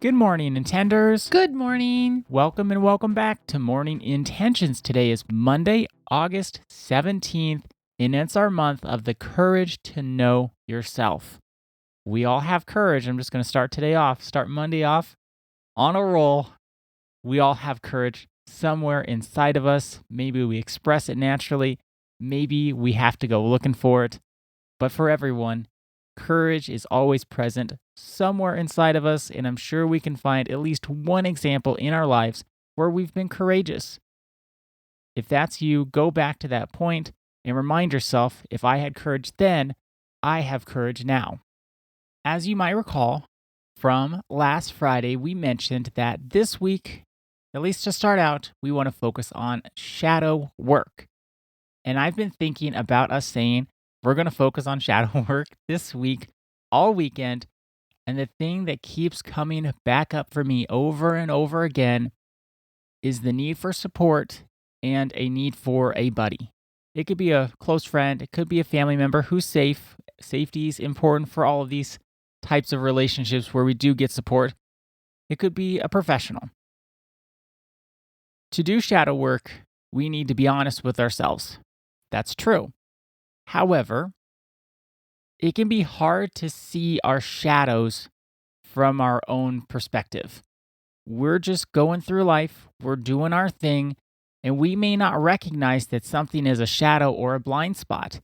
Good morning, Intenders. Good morning. Welcome and welcome back to Morning Intentions. Today is Monday, August 17th, and it's our month of the courage to know yourself. We all have courage. I'm just going to start Monday off on a roll. We all have courage somewhere inside of us. Maybe we express it naturally. Maybe we have to go looking for it. But for everyone, courage is always present somewhere inside of us, and I'm sure we can find at least one example in our lives where we've been courageous. If that's you, go back to that point and remind yourself, if I had courage then, I have courage now. As you might recall, from last Friday, we mentioned that this week, at least to start out, we want to focus on shadow work. And I've been thinking about us saying, we're going to focus on shadow work this week, all weekend. And the thing that keeps coming back up for me over and over again is the need for support and a need for a buddy. It could be a close friend, it could be a family member who's safe. Safety is important for all of these types of relationships where we do get support. It could be a professional. To do shadow work, we need to be honest with ourselves. That's true. However, it can be hard to see our shadows from our own perspective. We're just going through life, we're doing our thing, and we may not recognize that something is a shadow or a blind spot.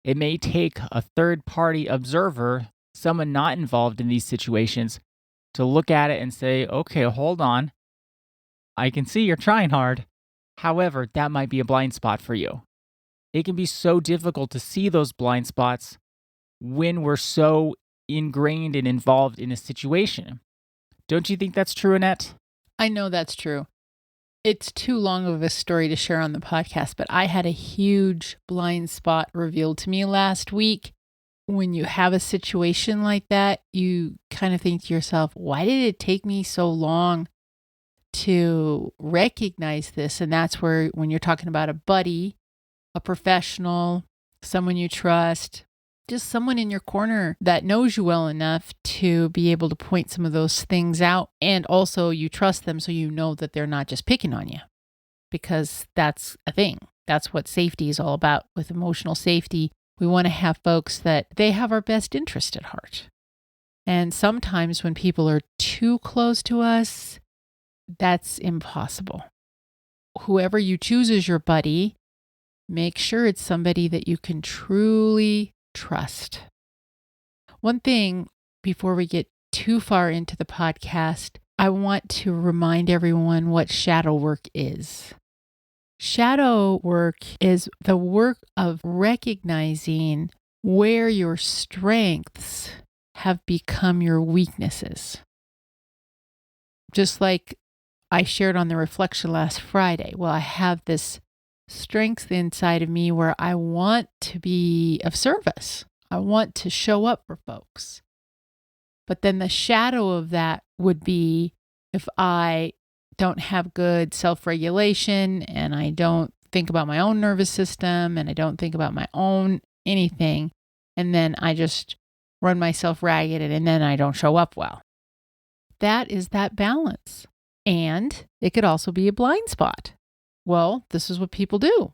It may take a third-party observer, someone not involved in these situations, to look at it and say, okay, hold on. I can see you're trying hard. However, that might be a blind spot for you. It can be so difficult to see those blind spots when we're so ingrained and involved in a situation. Don't you think that's true, Annette? I know that's true. It's too long of a story to share on the podcast, but I had a huge blind spot revealed to me last week. When you have a situation like that, you kind of think to yourself, why did it take me so long to recognize this? And that's where, when you're talking about a buddy, a professional, someone you trust, just someone in your corner that knows you well enough to be able to point some of those things out. And also you trust them so you know that they're not just picking on you, because that's a thing. That's what safety is all about. With emotional safety, we want to have folks that they have our best interest at heart. And sometimes when people are too close to us, that's impossible. Whoever you choose as your buddy, make sure it's somebody that you can truly trust. One thing before we get too far into the podcast, I want to remind everyone what shadow work is. Shadow work is the work of recognizing where your strengths have become your weaknesses. Just like I shared on the reflection last Friday. Well, I have this strength inside of me where I want to be of service. I want to show up for folks. But then the shadow of that would be if I don't have good self-regulation and I don't think about my own nervous system and I don't think about my own anything, and then I just run myself ragged and then I don't show up well. That is that balance. And it could also be a blind spot. Well, this is what people do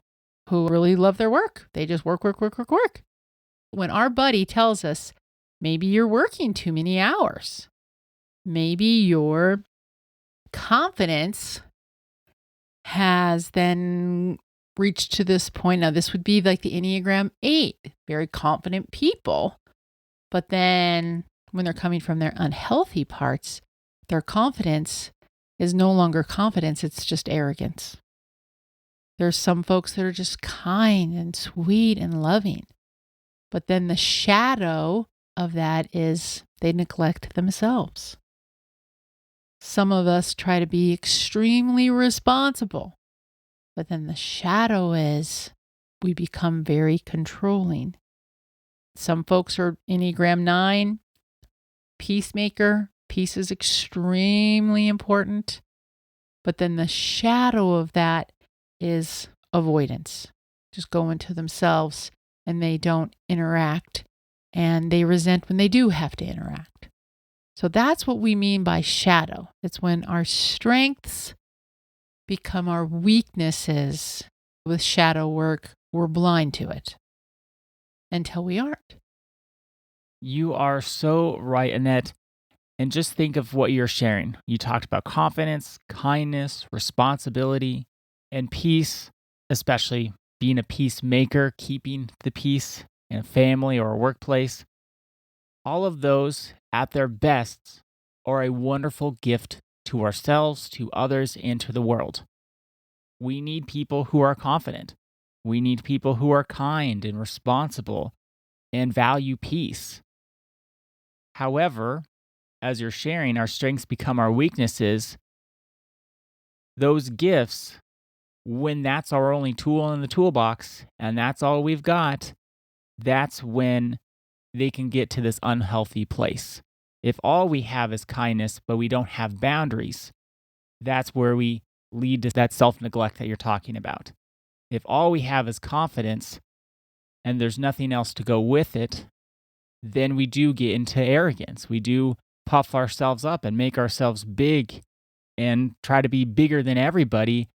who really love their work. They just work. When our buddy tells us, maybe you're working too many hours, maybe your confidence has then reached to this point. Now, this would be like the Enneagram 8, very confident people. But then when they're coming from their unhealthy parts, their confidence is no longer confidence, it's just arrogance. There's some folks that are just kind and sweet and loving. But then the shadow of that is they neglect themselves. Some of us try to be extremely responsible. But then the shadow is we become very controlling. Some folks are Enneagram 9, peacemaker. Peace is extremely important. But then the shadow of that is avoidance. Just go into themselves and they don't interact and they resent when they do have to interact. So that's what we mean by shadow. It's when our strengths become our weaknesses. With shadow work, we're blind to it until we aren't. You are so right, Annette. And just think of what you're sharing. You talked about confidence, kindness, responsibility, and peace, especially being a peacemaker, keeping the peace in a family or a workplace. All of those at their best are a wonderful gift to ourselves, to others, and to the world. We need people who are confident. We need people who are kind and responsible and value peace. However, as you're sharing, our strengths become our weaknesses. Those gifts, when that's our only tool in the toolbox and that's all we've got, that's when they can get to this unhealthy place. If all we have is kindness, but we don't have boundaries, that's where we lead to that self neglect that you're talking about. If all we have is confidence and there's nothing else to go with it, then we do get into arrogance. We do puff ourselves up and make ourselves big and try to be bigger than everybody.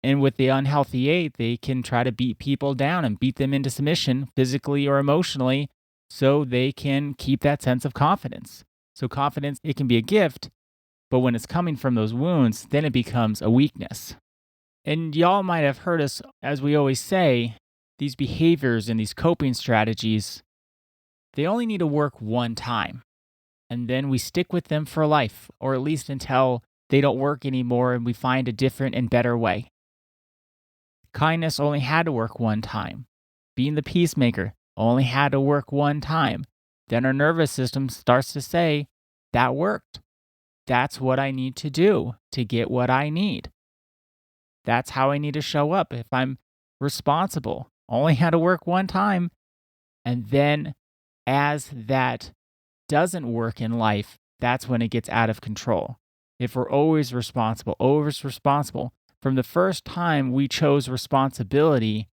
And with the unhealthy eight, they can try to beat people down and beat them into submission physically or emotionally so they can keep that sense of confidence. So confidence, it can be a gift, but when it's coming from those wounds, then it becomes a weakness. And y'all might have heard us, as we always say, these behaviors and these coping strategies, they only need to work one time. And then we stick with them for life, or at least until they don't work anymore and we find a different and better way. Kindness only had to work one time. Being the peacemaker only had to work one time. Then our nervous system starts to say, that worked. That's what I need to do to get what I need. That's how I need to show up if I'm responsible. Only had to work one time. And then as that doesn't work in life, that's when it gets out of control. If we're always responsible, from the first time we chose responsibility,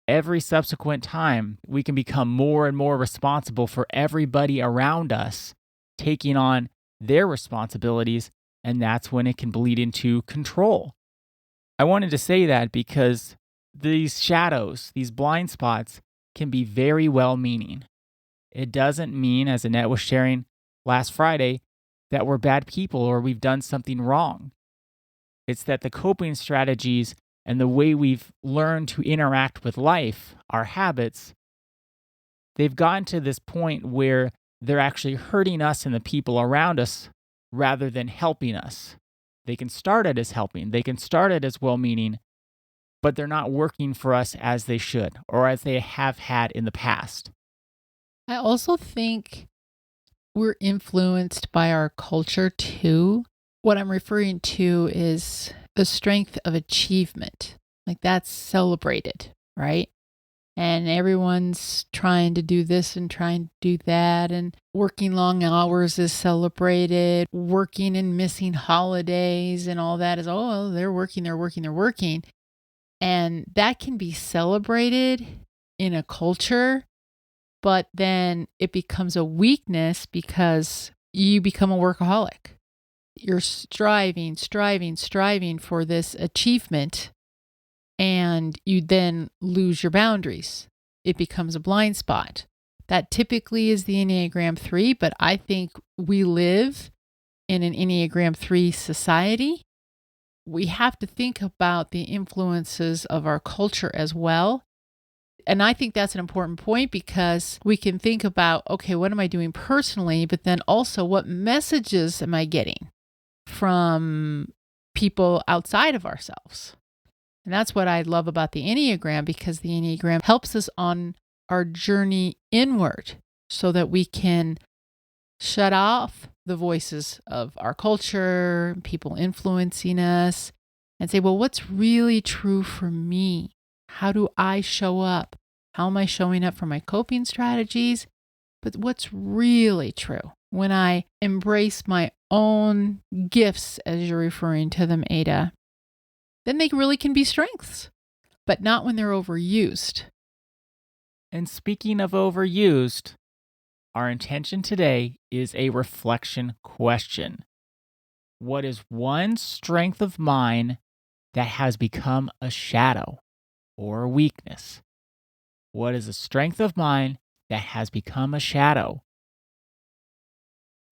every subsequent time we can become more and more responsible for everybody around us taking on their responsibilities, and that's when it can bleed into control. I wanted to say that because these shadows, these blind spots, can be very well-meaning. It doesn't mean, as Annette was sharing last Friday, that we're bad people or we've done something wrong. It's that the coping strategies and the way we've learned to interact with life, our habits, they've gotten to this point where they're actually hurting us and the people around us rather than helping us. They can start it as helping, they can start it as well-meaning, but they're not working for us as they should or as they have had in the past. I also think we're influenced by our culture too. What I'm referring to is the strength of achievement. Like that's celebrated, right? And everyone's trying to do this and trying to do that. And working long hours is celebrated. Working and missing holidays and all that is, oh, they're working. And that can be celebrated in a culture, but then it becomes a weakness because you become a workaholic. You're striving for this achievement, and you then lose your boundaries. It becomes a blind spot. That typically is the Enneagram 3, but I think we live in an Enneagram 3 society. We have to think about the influences of our culture as well. And I think that's an important point because we can think about, okay, what am I doing personally? But then also, what messages am I getting from people outside of ourselves? And that's what I love about the Enneagram, because the Enneagram helps us on our journey inward so that we can shut off the voices of our culture, people influencing us, and say, well, what's really true for me? How do I show up? How am I showing up for my coping strategies? But what's really true when I embrace my own gifts, as you're referring to them, Ada, then they really can be strengths, but not when they're overused. And speaking of overused, Our intention today is a reflection question. What is one strength of mine that has become a shadow or a weakness? What is a strength of mine that has become a shadow?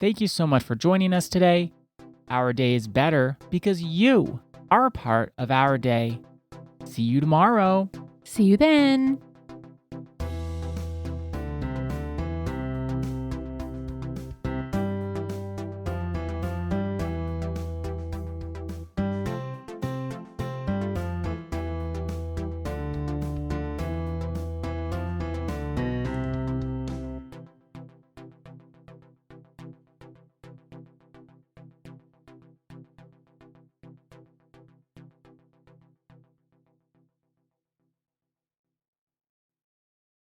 Thank you so much for joining us today. Our day is better because you are a part of our day. See you tomorrow. See you then.